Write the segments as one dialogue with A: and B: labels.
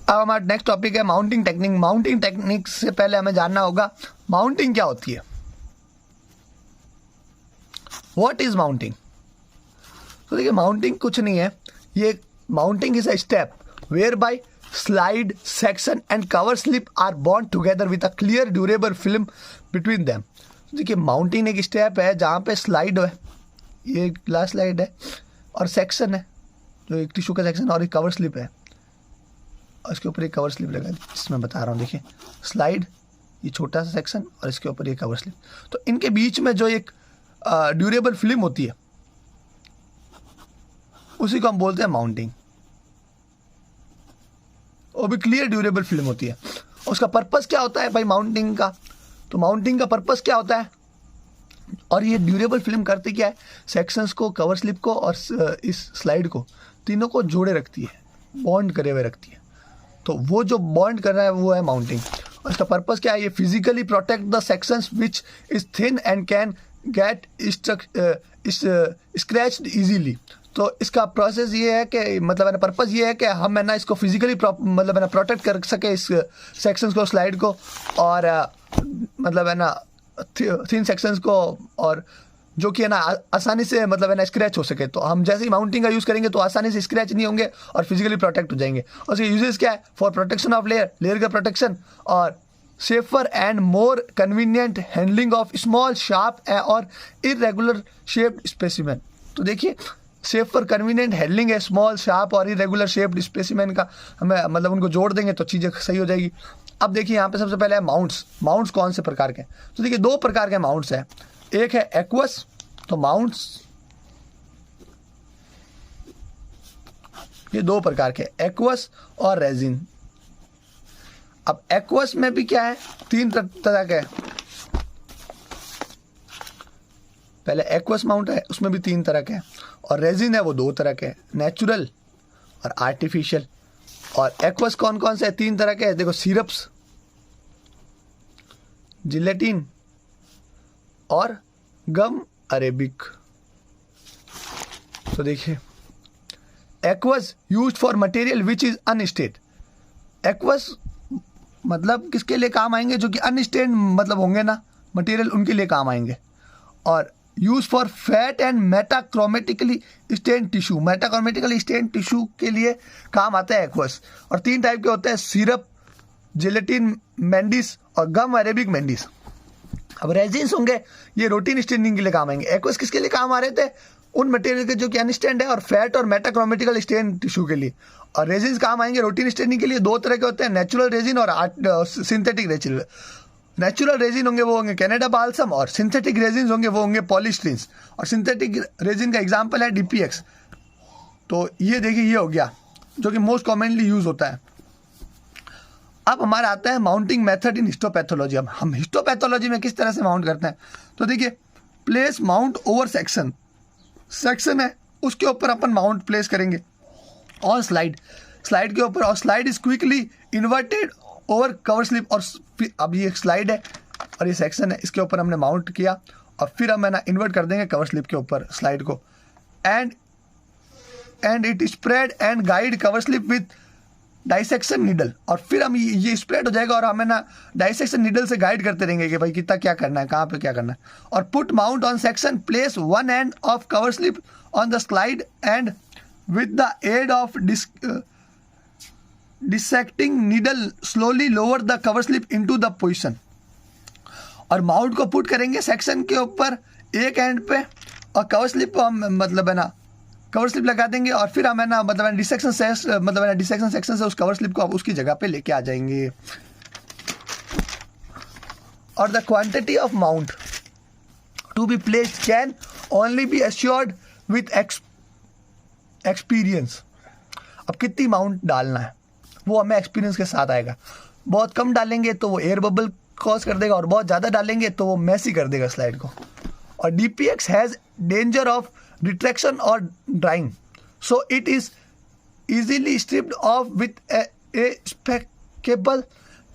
A: अब हमारा next topic है माउंटिंग टेक्निक। माउंटिंग टेक्निक से पहले हमें जानना होगा माउंटिंग क्या होती है। What is mounting? तो देखिए माउंटिंग कुछ नहीं है, ये mounting is a step where by slide section and cover slip are bond together with a clear durable film between them. देखिए माउंटिंग एक स्टेप है जहाँ पे स्लाइड है, ये ग्लास स्लाइड है, और सेक्शन है जो एक टिश्यू का सेक्शन, और एक कवर स्लिप है, और इसके ऊपर एक कवर स्लिप लगा दी जिसमें बता रहा हूँ। देखिए स्लाइड, ये छोटा सा सेक्शन, और इसके ऊपर ये कवर स्लिप। तो इनके बीच में जो एक ड्यूरेबल फिल्म होती है उसी को हम बोलते हैं माउंटिंग। वो भी क्लियर ड्यूरेबल फिल्म होती है। उसका पर्पस क्या होता है भाई माउंटिंग का? तो माउंटिंग का पर्पस क्या होता है, और ये ड्यूरेबल फिल्म करती क्या है, सेक्शंस को, कवर स्लिप को और इस स्लाइड को, तीनों को जोड़े रखती है, बॉन्ड करे हुए रखती है। तो वो जो बॉन्ड कर रहा है वो है माउंटिंग। और इसका पर्पस क्या है, ये physically protect the sections which is thin and can get scratched easily. तो इसका प्रोसेस ये है कि मतलब है ना, पर्पस ये है कि हम है ना इसको फिजिकली मतलब है ना प्रोटेक्ट कर सके इस सेक्शंस को, स्लाइड को, और मतलब है ना थिन सेक्शंस को, और जो कि है ना आसानी से मतलब है ना स्क्रैच हो सके। तो हम जैसे ही माउंटिंग का यूज़ करेंगे तो आसानी से स्क्रैच नहीं होंगे और फिजिकली प्रोटेक्ट हो जाएंगे। और उसके यूजेस क्या है, फॉर प्रोटेक्शन ऑफ लेयर का प्रोटेक्शन, और safer and more convenient handling of small sharp और इरेगुलर शेप्ड स्पेसिमेन। तो देखिए सेफर कन्वीनियंट हैंडलिंग है स्मॉल शार्प और इरेगुलर शेप्ड स्पेसिमेन का, हमें मतलब उनको जोड़ देंगे तो चीज़ें सही हो जाएगी। अब देखिए यहाँ पे सबसे पहले है माउंट्स। माउंट्स कौन से प्रकार के हैं? तो देखिए दो प्रकार के माउंट्स हैं, एक है एक्वस, तो माउंट्स ये दो प्रकार के, एक्वस और रेजिन। अब एक्वस में भी क्या है, तीन तरह के, पहले एक्वस माउंट है उसमें भी तीन तरह के हैं, और रेजिन है वो दो तरह के, नेचुरल और आर्टिफिशियल। और एक्वस कौन कौन से तीन तरह के हैं? देखो सिरप्स, जिलेटिन और गम अरेबिक। तो देखिए aqueous used for material which is unstained. Aqueous मतलब किसके लिए काम आएंगे, जो कि अनस्टेट मतलब होंगे ना मटेरियल, उनके लिए काम आएंगे। और use for fat and metachromatically stained tissue, metachromatically stained tissue के लिए काम आता है एक्वस। और तीन टाइप के होते हैं, सिरप, जिलेटिन मैंडिस और गम अरेबिक मैंडिस। अब रेजिन्स होंगे ये रूटीन स्टेनिंग के लिए काम आएंगे। एक्वस किसके लिए काम आ रहे थे, उन मटेरियल के जो कि अनस्टेंड है, और फैट और मेटाक्रोमेटिकल स्टेन टिश्यू के लिए। और रेजिन्स काम आएंगे रूटीन स्टेनिंग के लिए, दो तरह के होते हैं, नेचुरल रेजिन और सिंथेटिक रेजिन। नेचुरल रेजिन होंगे वो होंगे कनाडा बाल्सम, और सिंथेटिक रेजिन होंगे वो होंगे पॉलीस्टीरीन। और सिंथेटिक रेजिन का एग्जांपल है डीपीएक्स। तो ये देखिए ये हो गया जो कि मोस्ट कॉमनली यूज होता है। अब हमारा आता है माउंटिंग मेथड इन हिस्टोपैथोलॉजी। अब हम हिस्टोपैथोलॉजी में किस तरह से माउंट करते हैं, तो देखिए place mount over section, section है उसके ऊपर अपन माउंट प्लेस करेंगे ऑन स्लाइड, स्लाइड के ऊपर, और slide is quickly inverted over cover slip. और अब ये स्लाइड है और ये सेक्शन है, इसके ऊपर हमने माउंट किया और फिर हम है ना इन्वर्ट कर देंगे कवर स्लिप के ऊपर स्लाइड को, and it spread and guide cover slip with dissection needle. और फिर हम ये स्प्रेड हो जाएगा और हमें ना डाइसेक्शन नीडल से गाइड करते रहेंगे कि भाई कितना क्या करना है, कहाँ पे क्या करना है। और put mount on section, place one end of cover slip on the slide and with the aid of dissecting needle slowly lower the cover slip into the position. और माउंट को पुट करेंगे सेक्शन के ऊपर एक and पे, और cover slip को हम मतलब है ना कवर स्लिप लगा देंगे, और फिर हम है ना मतलब डिसेक्शन सेक्शन से उस कवर स्लिप को उसकी जगह पे लेके आ जाएंगे। और the quantity of mount to be placed can only be assured with experience. अब कितनी माउंट डालना है वो हमें एक्सपीरियंस के साथ आएगा। बहुत कम डालेंगे तो वो एयर बबल कॉज कर देगा, और बहुत ज़्यादा डालेंगे तो वो मैसी कर देगा स्लाइड को। और DPX has danger of retraction और drying, so it is easily stripped off with a scalpel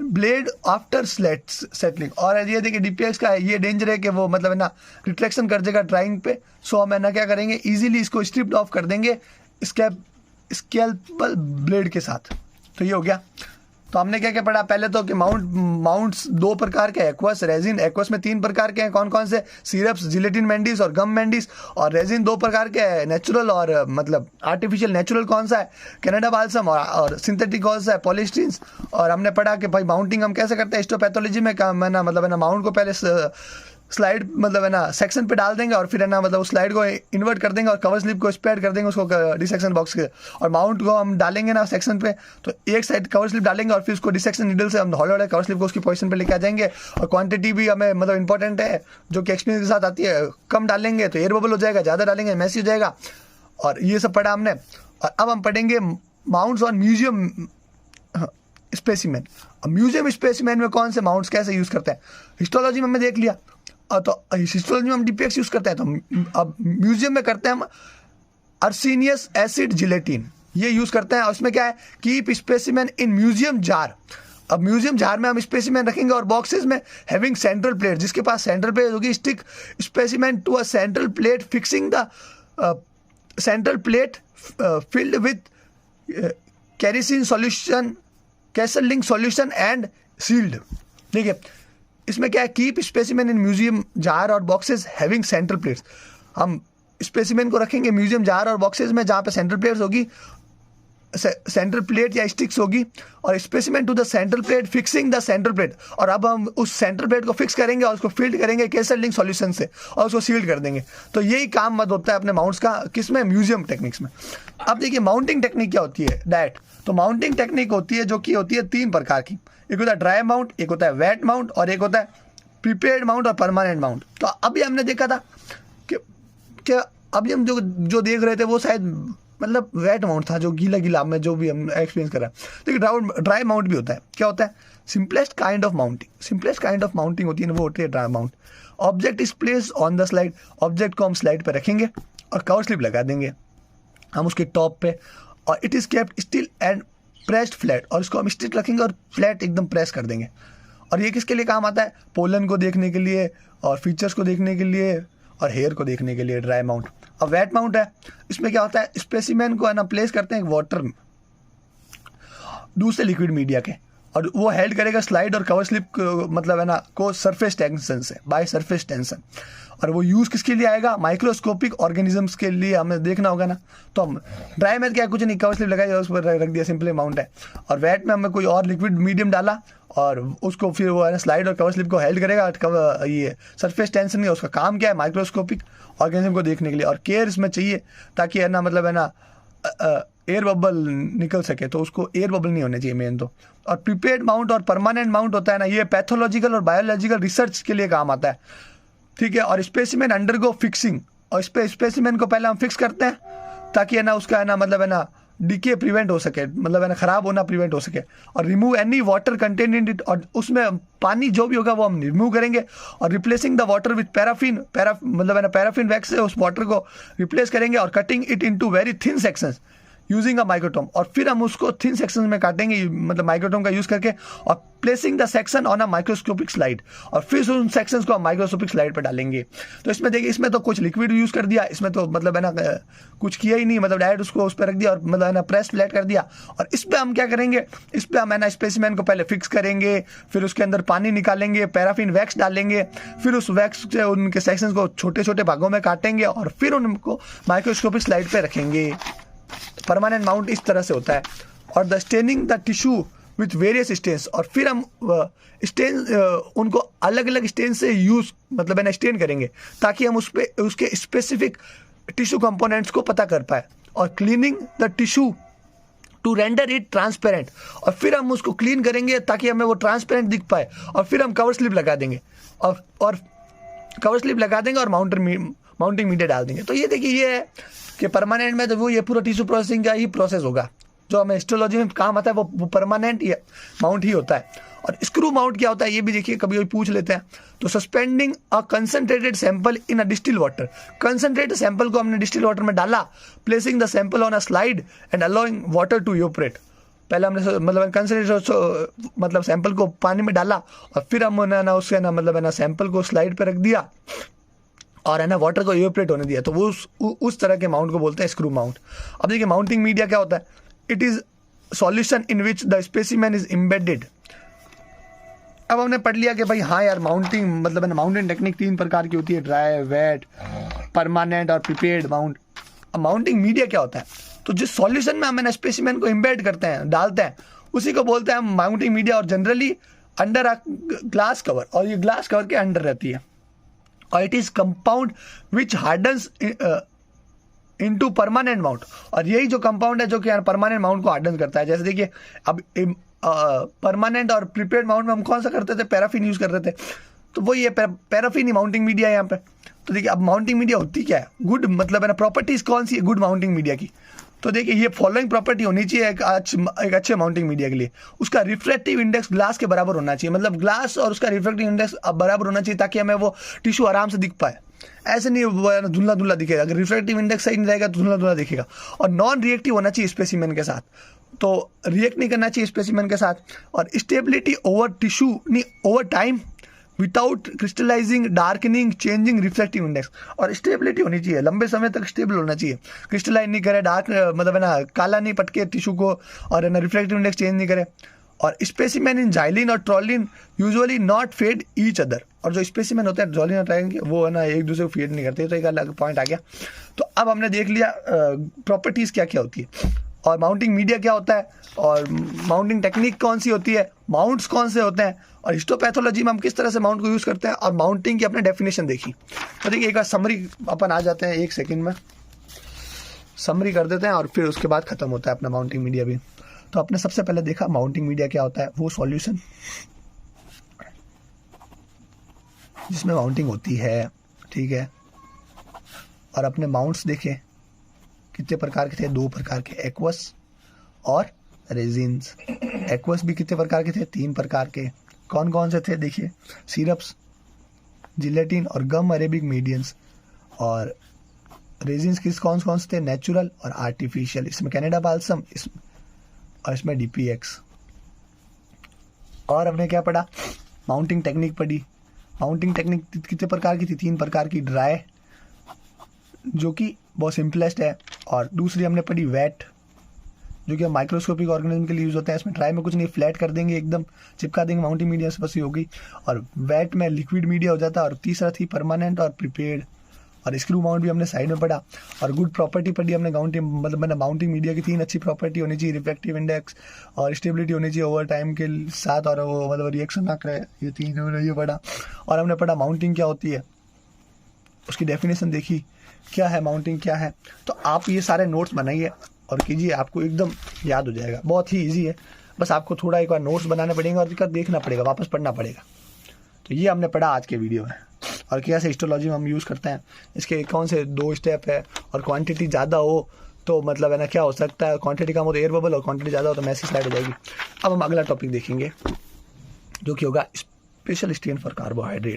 A: blade after settling. और ये देखिए डीपीएक्स का ये डेंजर है कि वो मतलब है ना रिट्रैक्शन कर देगा ड्राइंग पे। सो हम है ना क्या करेंगे, इजीली इसको स्ट्रिप्ड ऑफ कर देंगे स्केल्पल ब्लेड के साथ। तो ये हो गया। तो हमने क्या क्या पढ़ा पहले तो कि माउंट्स दो प्रकार के, एक्वस रेजिन। एक्वस में 3 प्रकार के हैं, कौन कौन से? सिरप्स, जिलेटिन मैंडिस और गम मैंडिस। और रेजिन 2 प्रकार के हैं, नेचुरल और मतलब आर्टिफिशियल। नेचुरल कौन सा है? Canada balsam. और सिंथेटिक कौन सा है? पॉलिस्टीन्स। और हमने पढ़ा कि भाई माउंटिंग हम कैसे करते हैं हिस्टोपैथोलॉजी में, काम है ना, मतलब है ना, माउंट को पहले स्लाइड मतलब है ना सेक्शन पे डाल देंगे और फिर है ना मतलब उस स्लाइड को इन्वर्ट कर देंगे और कवर स्लिप को स्प्रेड कर देंगे उसको डिसेक्शन बॉक्स के। और माउंट को हम डालेंगे ना सेक्शन पे, तो एक साइड कवर स्लिप डालेंगे और फिर उसको डिसेक्शन नीडल से हम हौले हौले कवर स्लिप को उसकी पोजीशन पे लेके आ जाएंगे। और क्वांटिटी भी हमें मतलब इंपॉर्टेंट है, जो कि एक्सपीरियंस के साथ आती है। कम डालेंगे तो एयर बबल हो जाएगा, ज़्यादा डालेंगे मैसी हो जाएगा। और ये सब पढ़ा हमने। और अब हम पढ़ेंगे mounts on museum specimen. Museum specimen में कौन से माउंट्स कैसे यूज़ करते हैं? हिस्टोलॉजी में हमने देख लिया, तो हिस्टोलॉजी में हम डीपीएक्स यूज़ करते हैं। तो अब म्यूजियम में करते हैं हम अर्सेनियस एसिड जिलेटिन, ये यूज़ करते हैं। और उसमें क्या है? Keep specimen in museum jar. अब म्यूजियम जार में हम स्पेसिमेन रखेंगे और बॉक्सेस में हैविंग सेंट्रल प्लेट, जिसके पास सेंट्रल प्लेट होगी, stick specimen to a central plate fixing the central plate filled with kerosene solution, Kaiserling solution and sealed. ठीक है, इसमें क्या है? Keep specimen in museum jar और बॉक्सेस हैविंग सेंट्रल प्लेट्स। हम स्पेसिमेन को रखेंगे म्यूजियम जार और बॉक्सेस में जहाँ पे सेंट्रल प्लेट्स होगी, सेंट्रल प्लेट या स्टिक्स होगी। और specimen to the central plate fixing the central plate. और अब हम उस सेंट्रल प्लेट को फिक्स करेंगे और उसको फील्ड करेंगे कैसलिंग सॉल्यूशन से और उसको सील्ड कर देंगे। तो यही काम मत होता है अपने माउंट्स का, किसमें? म्यूजियम टेक्निक्स में। अब देखिए माउंटिंग टेक्निक क्या होती है, डायरेक्ट। तो माउंटिंग टेक्निक होती है जो कि होती है 3 प्रकार की। एक होता है ड्राई माउंट, एक होता है वेट माउंट और एक होता है प्रीपेड माउंट और परमानेंट माउंट। तो अभी हमने देखा था कि अभी हम जो देख रहे थे वो शायद मतलब वेट माउंट था, जो गीला गीला में जो भी हम एक्सपीरियंस कर रहे हैं। देखिए ड्राई माउंट भी होता है। क्या होता है? Simplest kind of mounting. Simplest kind of mounting होती है ना, वो होती है dry mount. Object is place on the slide. Object को हम स्लाइड पे रखेंगे और कवर स्लिप लगा देंगे हम उसके टॉप पे, और it is kept still and pressed flat. और इसको हम स्टिल रखेंगे और फ्लैट एकदम प्रेस कर देंगे। और ये किसके लिए काम आता है? पोलन को देखने के लिए और फीचर्स को देखने के लिए और हेयर को देखने के लिए, ड्राई माउंट। अब वेट माउंट है, इसमें क्या होता है? स्पेसिमेन को है ना प्लेस करते हैं वाटर में दूसरे लिक्विड मीडिया के, और वो हेल्ड करेगा स्लाइड और कवर स्लिप मतलब है ना को सरफेस टेंशन से, बाय सरफेस टेंशन। और वो यूज़ किसके लिए आएगा? माइक्रोस्कोपिक ऑर्गेनिजम्स के लिए हमें देखना होगा ना। तो हम ड्राई में क्या कुछ नहीं, कवर स्लिप लगाया उस पर रख दिया, सिंपल अमाउंट है। और वेट में हमें कोई और लिक्विड मीडियम डाला और उसको फिर वो है ना स्लाइड और कवर स्लिप को हेल्ड करेगा। ये सरफेस टेंशन में उसका काम क्या है? माइक्रोस्कोपिक ऑर्गेनिज्म को देखने के लिए। और केयर इसमें चाहिए ताकि है ना मतलब है ना एयर बबल निकल सके, तो उसको एयर बबल नहीं होने चाहिए मेन तो। और प्रीपेड माउंट और परमानेंट माउंट होता है ना, ये पैथोलॉजिकल और बायोलॉजिकल रिसर्च के लिए काम आता है। ठीक है, और स्पेसिमेन अंडरगो फिक्सिंग। और स्पेसिमेन को पहले हम फिक्स करते हैं ताकि है ना उसका है ना मतलब है ना डीके प्रिवेंट हो सके, मतलब है ना खराब होना प्रिवेंट हो सके। और remove any water content in it, और उसमें पानी जो भी होगा वो हम रिमूव करेंगे। और replacing the water with paraffin, मतलब है ना पैराफिन वैक्स से उस वाटर को रिप्लेस करेंगे। और cutting it into very thin sections using a microtome. और फिर हम उसको थिन सेक्शन में काटेंगे, मतलब माइक्रोटोम का यूज करके। और placing the section on a microscopic slide, और फिर उन सेक्शंस को हम माइक्रोस्कोपिक स्लाइड पर डालेंगे। तो इसमें देखिए, इसमें तो कुछ लिक्विड यूज कर दिया, इसमें तो मतलब है ना कुछ किया ही नहीं, मतलब डायरेक्ट उसको उस पर रख दिया और मतलब है ना प्रेस फ्लैट कर दिया। और इस पर हम क्या करेंगे? इस पर हम है ना स्पेसिमेन को पहले फिक्स करेंगे, फिर उसके अंदर पानी निकालेंगे, पैराफिन वैक्स डालेंगे, फिर उस वैक्स से उनके सेक्शंस को छोटे छोटे भागों में काटेंगे और फिर उनको माइक्रोस्कोपिक स्लाइड पर रखेंगे। परमानेंट माउंट इस तरह से होता है। और the staining the tissue with various stains, और फिर हम स्टेन उनको अलग अलग स्टेन से यूज मतलब है ना स्टेन करेंगे ताकि हम उस पर उसके स्पेसिफिक टिश्यू कंपोनेंट्स को पता कर पाए। और cleaning the tissue to render it transparent, और फिर हम उसको क्लीन करेंगे ताकि हमें वो ट्रांसपेरेंट दिख पाए। और फिर हम कवर स्लिप लगा देंगे और कवर स्लिप लगा देंगे और माउंटिंग मीडिया डाल देंगे। तो ये देखिए, ये है कि परमानेंट में तो वो ये पूरा टिश्यू प्रोसेसिंग का ही प्रोसेस होगा जो हमें हिस्टोलॉजी में काम आता है, वो परमानेंट माउंट ही होता है। और स्क्रू माउंट क्या होता है ये भी देखिए, कभी कभी पूछ लेते हैं। तो suspending a concentrated sample in a distil water, concentrated sample को हमने डिस्टिल वाटर में डाला, placing the sample on a slide and allowing water to evaporate. पहले हमने मतलब कंसंट्रेटेड मतलब सैंपल को पानी में डाला और फिर हम ना उसके ना मतलब है ना सैंपल को स्लाइड पे रख दिया और है ना वाटर को इवेपोरेट होने दिया। तो वो उस तरह के माउंट को बोलते हैं स्क्रू माउंट। अब देखिए माउंटिंग मीडिया क्या होता है? It is solution in which the specimen is embedded. अब हमने पढ़ लिया कि भाई हाँ यार माउंटिंग मतलब है ना, माउंटिंग टेक्निक 3 प्रकार की होती है, ड्राई, वेट, परमानेंट और प्रिपेयर्ड माउंट। अब माउंटिंग मीडिया क्या होता है, तो जिस सॉल्यूशन में हम स्पेसिमेन को एम्बेड करते हैं, डालते हैं, उसी को बोलते हैं हम माउंटिंग मीडिया, और generally under a glass cover, और ये ग्लास कवर के अंडर रहती है, और it is compound which hardens into permanent mount. और यही जो कंपाउंड है जो कि परमानेंट माउंट को हार्डन करता है। जैसे देखिए अब परमानेंट और प्रिपेयर्ड माउंट में हम कौन सा करते थे, पैराफिन यूज कर रहे थे, तो वो ये पैराफिन ही माउंटिंग मीडिया है यहाँ पे। तो देखिए अब माउंटिंग मीडिया होती क्या है, गुड मतलब है ना, प्रॉपर्टीज कौन सी है गुड माउंटिंग मीडिया की, तो देखिए ये फॉलोइंग प्रॉपर्टी होनी चाहिए एक अच्छे माउंटिंग मीडिया के लिए। उसका रिफ्रैक्टिव इंडेक्स ग्लास के बराबर होना चाहिए, मतलब ग्लास और उसका रिफ्रैक्टिव इंडेक्स बराबर होना चाहिए ताकि हमें वो टिश्यू आराम से दिख पाए। ऐसे नहीं वो धुंधला धुंधला दिखेगा, अगर रिफ्रैक्टिव इंडेक्स सही नहीं रहेगा तो धुंधला धुंधला दिखेगा। और नॉन रिएक्टिव होना चाहिए स्पेसिमेन के साथ, तो रिएक्ट नहीं करना चाहिए स्पेसिमेन के साथ। और स्टेबिलिटी ओवर टिश्यू नहीं over time without crystallising, darkening, changing refractive index. और स्टेबिलिटी होनी चाहिए, लंबे समय तक स्टेबल होना चाहिए, क्रिस्टलाइज नहीं करे, डार्क मतलब है ना काला नहीं पटके टिश्यू को, और है ना रिफ्रैक्टिव इंडेक्स चेंज नहीं करे। और स्पेसिमेन इन जाइलिन और toluene usually not fade each other. और जो स्पेसिमेन होते हैं जाइलिन और ट्रोलिन वो है ना एक दूसरे को फेड नहीं करते, तो एक अलग पॉइंट आ गया। तो अब हमने देख लिया प्रॉपर्टीज क्या क्या होती है, और माउंटिंग मीडिया क्या होता है, और माउंटिंग टेक्निक कौन सी होती है, माउंट्स कौन से होते हैं, और हिस्टोपैथोलॉजी में हम किस तरह से माउंट को यूज़ करते हैं, और माउंटिंग की अपने डेफिनेशन देखी। तो देखिए एक बार समरी अपन आ जाते हैं, 1 सेकंड में समरी कर देते हैं, और फिर उसके बाद खत्म होता है अपना माउंटिंग मीडिया भी। तो आपने सबसे पहले देखा माउंटिंग मीडिया क्या होता है, वो सॉल्यूशन जिसमें माउंटिंग होती है, ठीक है। और अपने माउंट्स देखे कितने प्रकार के थे, 2 प्रकार के, एक्वस और रेजिन्स। एक्वस भी कितने प्रकार के थे, 3 प्रकार के। कौन कौन से थे देखिए, सिरप्स, जिलेटिन और गम अरेबिक मीडियंस। और रेजिन्स किस कौन कौन से थे, नेचुरल और आर्टिफिशियल, इसमें कनाडा बाल्सम और इसमें DPX। और हमने क्या पढ़ा, माउंटिंग टेक्निक पढ़ी। माउंटिंग टेक्निक कितने प्रकार की थी, 3 प्रकार की, ड्राई जो कि बहुत सिंपलेस्ट है, और दूसरी हमने पढ़ी वेट जो कि माइक्रोस्कोपिक ऑर्गेनिज्म के लिए यूज होता है। इसमें ड्राई में कुछ नहीं, फ्लैट कर देंगे, एकदम चिपका देंगे माउंटिंग मीडिया से, बस ही हो गई। और वेट में लिक्विड मीडिया हो जाता है। और तीसरा थी परमानेंट और प्रिपेयर्ड। और स्क्रू माउंट भी हमने साइड में पढ़ा। और गुड प्रॉपर्टी पढ़ी हमने मतलब मैंने माउंटिंग मीडिया की 3 अच्छी प्रॉपर्टी होनी चाहिए, रिफ्रैक्टिव इंडेक्स और स्टेबिलिटी होनी चाहिए ओवर टाइम के साथ, और वो मतलब रिएक्शन ना करे, ये 3 हमने ये पढ़ा। और हमने पढ़ा माउंटिंग क्या होती है, उसकी डेफिनेशन देखी क्या है, माउंटिंग क्या है। तो आप ये सारे नोट्स बनाइए और कीजिए, आपको एकदम याद हो जाएगा, बहुत ही ईजी है। बस आपको थोड़ा एक बार नोट्स बनाने पड़ेंगे और एक देखना पड़ेगा, वापस पढ़ना पड़ेगा। तो ये हमने पढ़ा आज के वीडियो में, और कैसे हिस्टोलॉजी में हम यूज़ करते हैं, इसके कौन से 2 स्टेप है, और क्वांटिटी ज़्यादा हो तो मतलब है ना क्या हो सकता है, क्वांटिटी कम हो तो एयर बबल, और क्वांटिटी ज़्यादा हो तो मैसी स्लाइड हो जाएगी। अब हम अगला टॉपिक देखेंगे जो कि होगा स्पेशल स्ट्रेन फॉर कार्बोहाइड्रेट।